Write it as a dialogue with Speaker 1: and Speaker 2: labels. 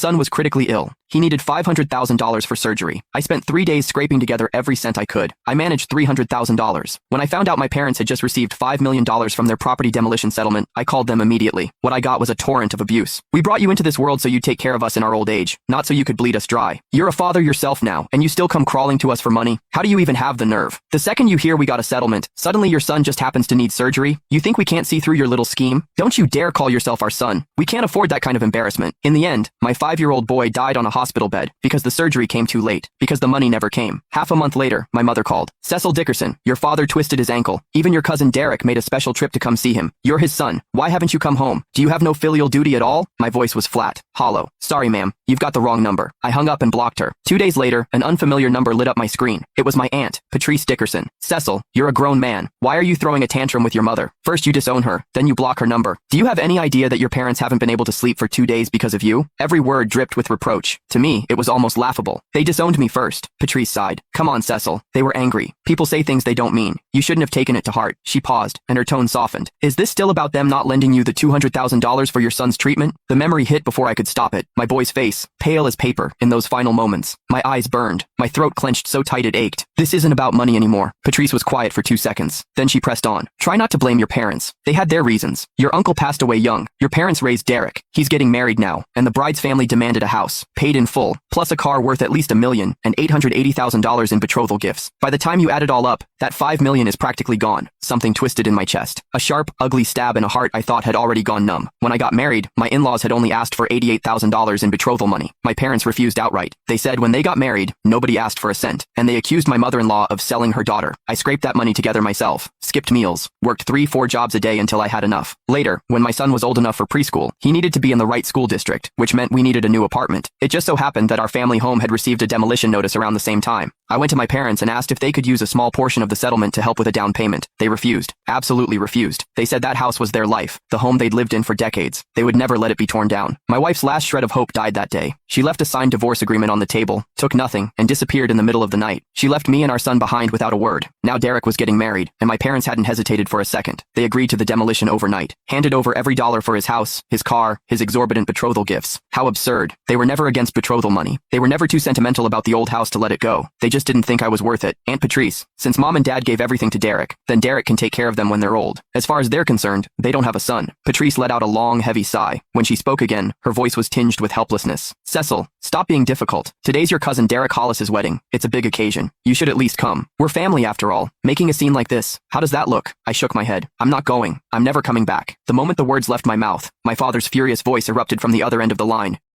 Speaker 1: son was critically ill. He needed $500,000 for surgery. I spent 3 days scraping together every cent I could. I managed $300,000. When I found out my parents had just received $5 million from their property demolition settlement, I called them immediately. What I got was a torrent of abuse. We brought you into this world so you'd take care of us in our old age, not so you could bleed us dry. You're a father yourself now, and you still come crawling to us for money? How do you even have the nerve? The second you hear we got a settlement, suddenly your son just happens to need surgery? You think we can't see through your little scheme? Don't you dare call yourself our son. We can't afford that kind of embarrassment. In the end, my 5-year-old boy died on a hospital bed because the surgery came too late, because the money never came. Half a month later, my mother called. Cecil Dickerson, your father twisted his ankle. Even your cousin Derek made a special trip to come see him. You're his son. Why haven't you come home? Do you have no filial duty at all? My voice was flat, hollow. Sorry, ma'am. You've got the wrong number. I hung up and blocked her. 2 days later, an unfamiliar number lit up my screen. It was my aunt, Patrice Dickerson. Cecil, you're a grown man. Why are you throwing a tantrum with your mother? First you disown her, then you block her number. Do you have any idea that your parents haven't been able to sleep for 2 days because of you? Every word dripped with reproach. To me, it was almost laughable. They disowned me first. Patrice sighed. Come on, Cecil. They were angry. People say things they don't mean. You shouldn't have taken it to heart. She paused, and her tone softened. Is this still about them not lending you the $200,000 for your son's treatment? The memory hit before I could stop it. My boy's face, pale as paper, in those final moments. My eyes burned. My throat clenched so tight it ached. This isn't about money anymore. Patrice was quiet for 2 seconds. Then she pressed on. Try not to blame your parents. They had their reasons. Your uncle passed away young. Your parents raised Derek. He's getting married now, and the bride's family demanded a house, paid in full, plus a car worth at least $1 million and $880,000 in betrothal gifts. By the time you add it all up, that $5 million is practically gone. Something twisted in my chest. A sharp, ugly stab in a heart I thought had already gone numb. When I got married, my in-laws had only asked for $88,000 in betrothal money. My parents refused outright. They said when they got married, nobody asked for a cent, and they accused my mother-in-law of selling her daughter. I scraped that money together myself, skipped meals, worked 3-4 jobs a day until I had enough. Later, when my son was old enough for preschool, he needed to be in the right school district, which meant we needed a new apartment. It just so happened that our family home had received a demolition notice around the same time. I went to my parents and asked if they could use a small portion of the settlement to help with a down payment. They refused. Absolutely refused. They said that house was their life, the home they'd lived in for decades. They would never let it be torn down. My wife's last shred of hope died that day. She left a signed divorce agreement on the table, took nothing, and disappeared in the middle of the night. She left me and our son behind without a word. Now Derek was getting married, and my parents hadn't hesitated for a second. They agreed to the demolition overnight, handed over every dollar for his house, his car, his exorbitant betrothal gifts. How absurd. They were never against betrothal money. They were never too sentimental about the old house to let it go. They just didn't think I was worth it. Aunt Patrice, since mom and dad gave everything to Derek, then Derek can take care of them when they're old. As far as they're concerned, they don't have a son. Patrice let out a long, heavy sigh. When she spoke again, her voice was tinged with helplessness. Cecil, stop being difficult. Today's your cousin Derek Hollis's wedding. It's a big occasion. You should at least come. We're family after all. Making a scene like this, how does that look? I shook my head. I'm not going. I'm never coming back. The moment the words left my mouth, my father's furious voice erupted from the other end of the line.